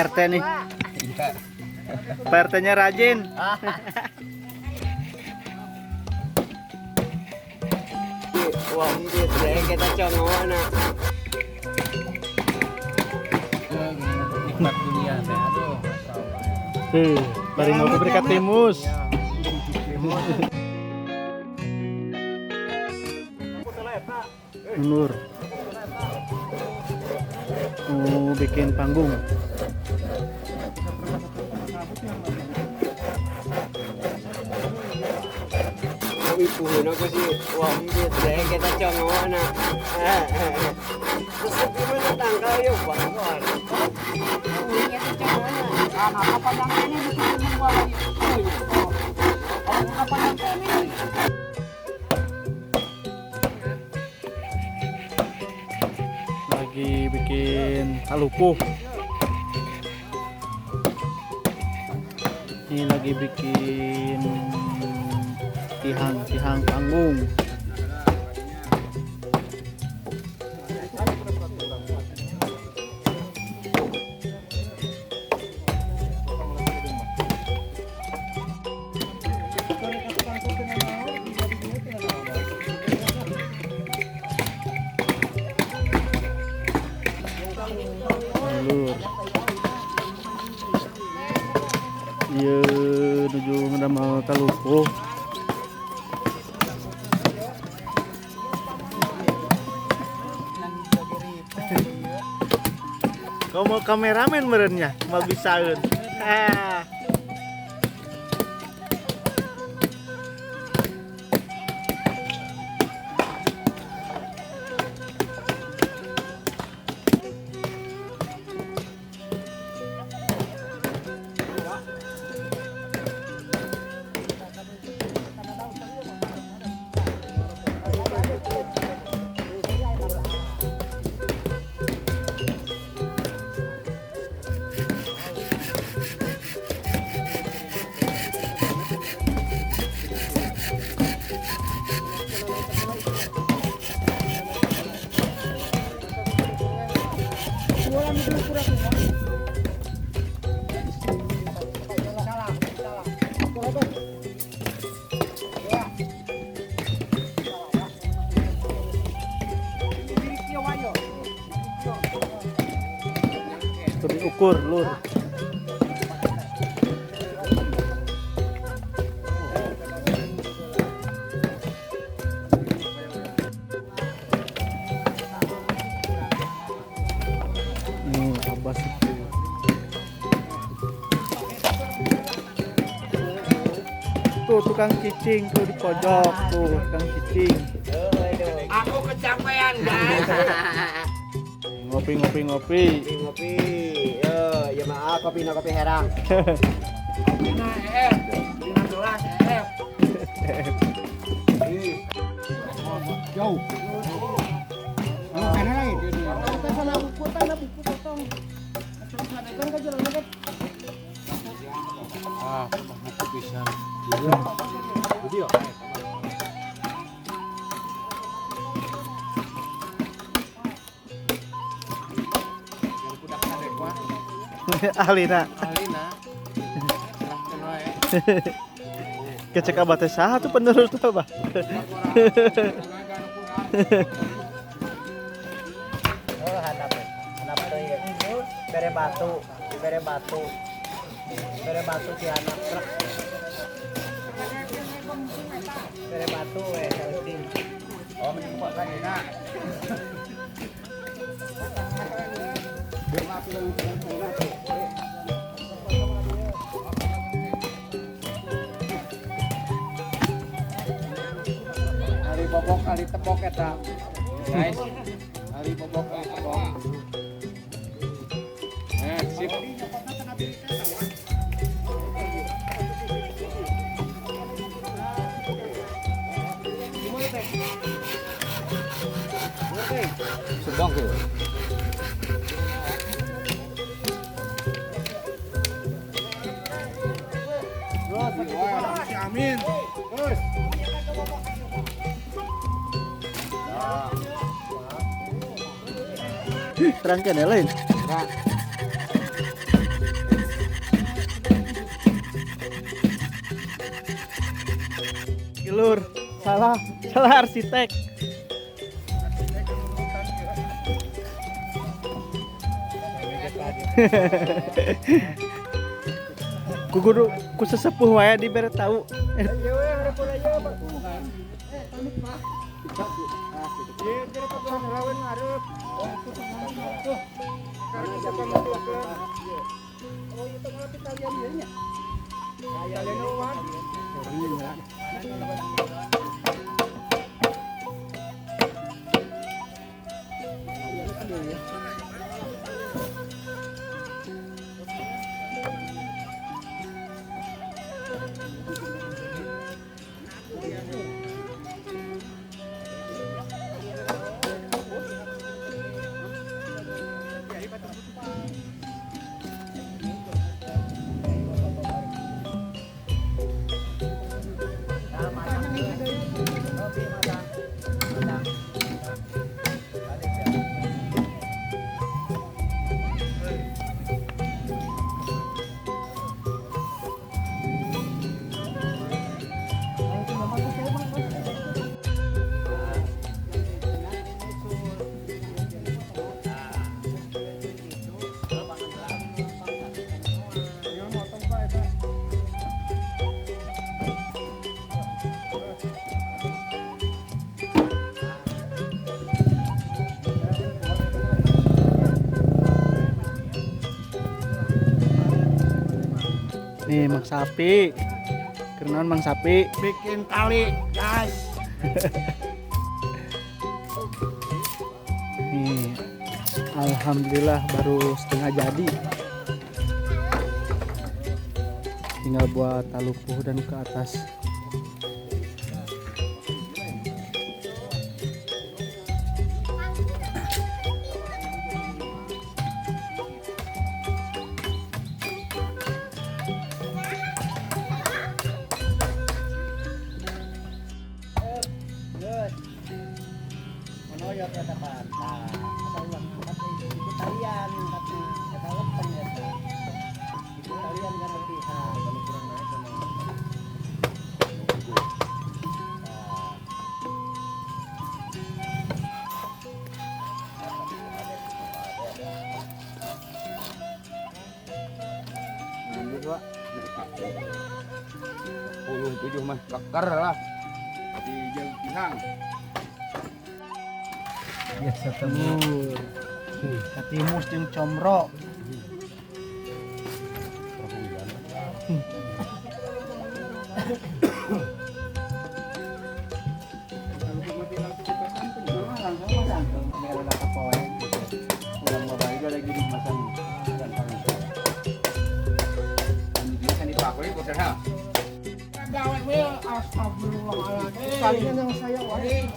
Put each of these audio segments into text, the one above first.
Pak RT nih. Pak RT-nya rajin. Wah, kita congok nak. Nikmat dunia teh. Aduh, Bari ngopi berkat timus. Nur. Bikin panggung. Kami puhun aku sih. Wah, kita congok nak. Terus gimana tangkal yuk bangkor. Lagi bikin talupuh. Ini lagi bikin tihang panggung. Lur. Iya, nuju ngedamel talupuh. Kau mau kameramen merenya, mau bisaun. Itu diukur, lur. Abas itu. Tuh tukang cicing tuh di pojok tuh tukang cicing. Aku kecapean, guys. Ngopi. Ngopi. Ya maaf, kopi herang. Kopi gelas Jauh. Mana lain? Kita sana buku potong. Kan ke jalan dekat. buku pisan. Video. Alina. Serahkeun wae. Kecek abah teh saha tuh penerus tuh abah. Handap teh. Bere batu si anak truk. Bere batu penting. Oh, menyempot lagi nak. Hari bobok kali tepok eta. Guys. Hari bobok kali tepok. Sip. Sedang ke? Amin. Terus. Terangkan ya lain. lur. Salah arsitek. Ku sesepuh wae dibere tahu. Nih Mang Sapi. Kerenan Mang Sapi. Bikin tali, guys. Nih. Alhamdulillah baru setengah jadi. Tinggal buat talupuh dan ke atas. Puluh 7 mah keker lah. Di jeung pisang. Biasa temu. Katimus jeung comro. Kalian yang saya wae.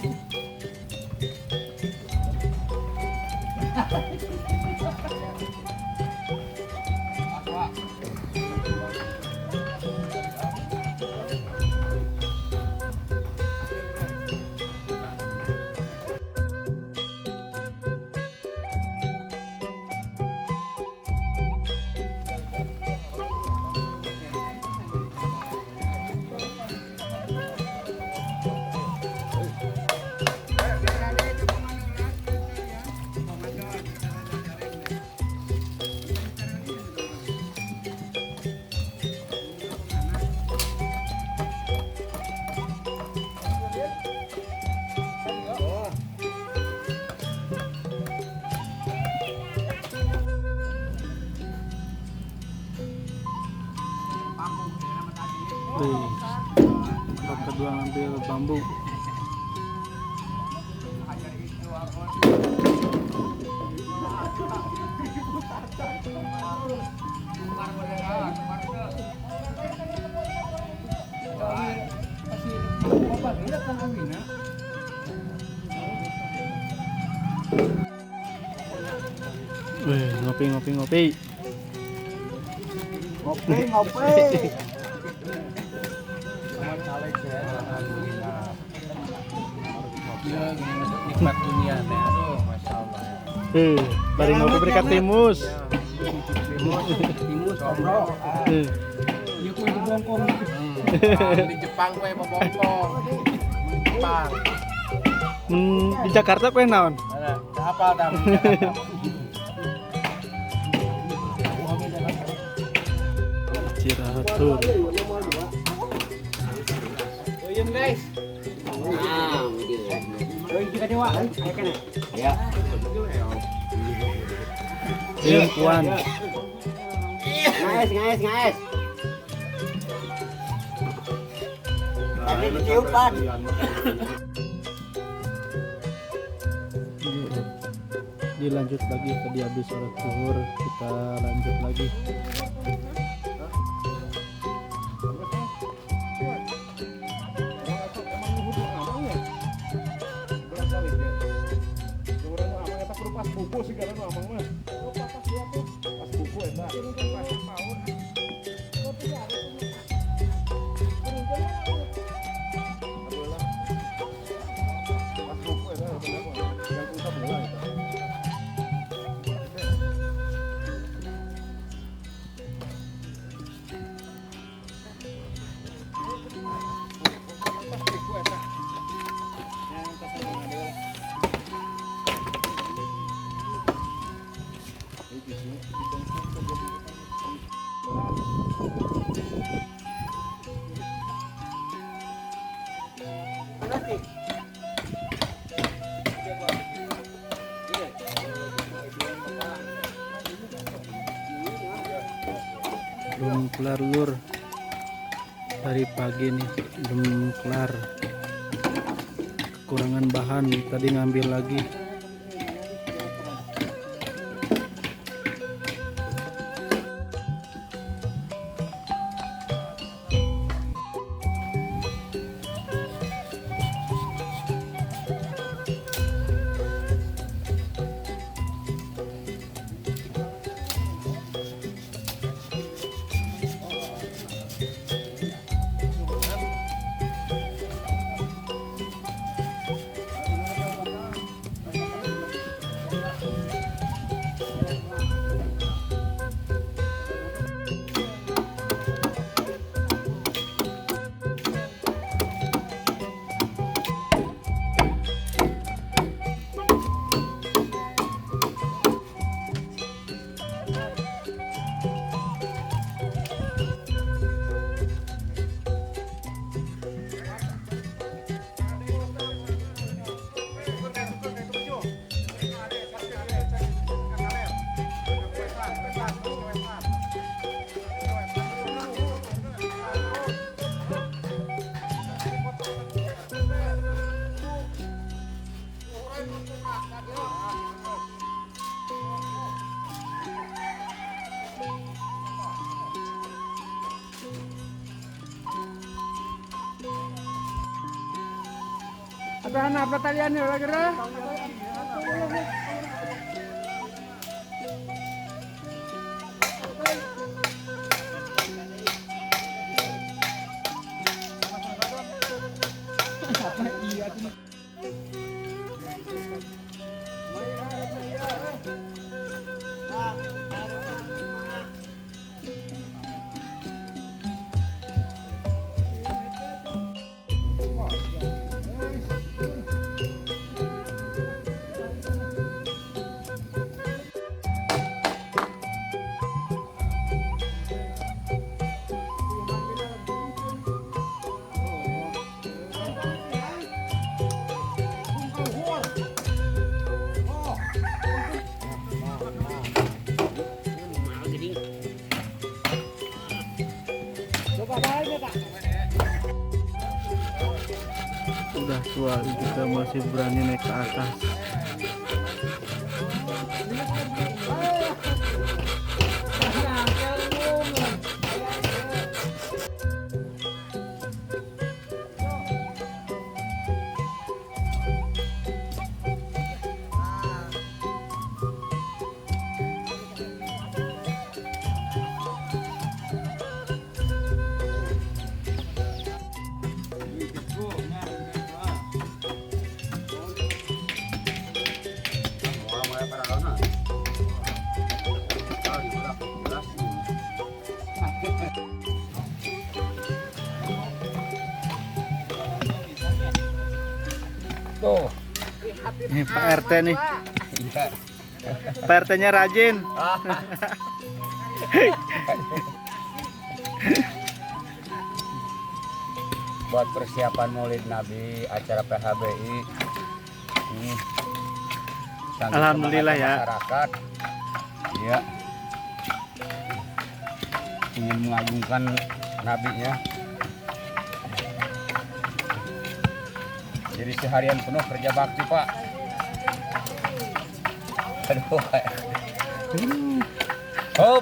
Bab kedua ngambil bambu. Wih, ngopi. Ngopi. Ya, nikmat dunia teh. Aduh, Masya Allah. Bari ngopi berkat timus. Timus, omro. Ya kue di bongkong. Di Jepang kue bobongkong. Jepang. Di Jakarta kue naon? Ada apa dah di Jakarta? Cirahatur. Tuyum guys. Tuyum kuan. Ngais. Tadi ditiupan. Dilanjut lagi tadi habis sholat zuhur, kita lanjut lagi. Belum kelar lur, dari pagi nih belum kelar, kekurangan bahan, tadi ngambil lagi. Ada apa talian ya kira? Udah tua juga masih berani naik ke atas. Tuh. Nih Pak RT nih. Iya. Pak RT-nya rajin. Buat persiapan Maulid Nabi acara PHBI ini sangat Alhamdulillah semangat ya. masyarakat ya ingin mengagungkan nabinya, jadi seharian penuh kerja bakti Pak. Aduh hop.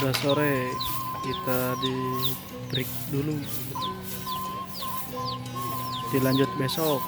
Udah sore, kita di break dulu. Dilanjut besok.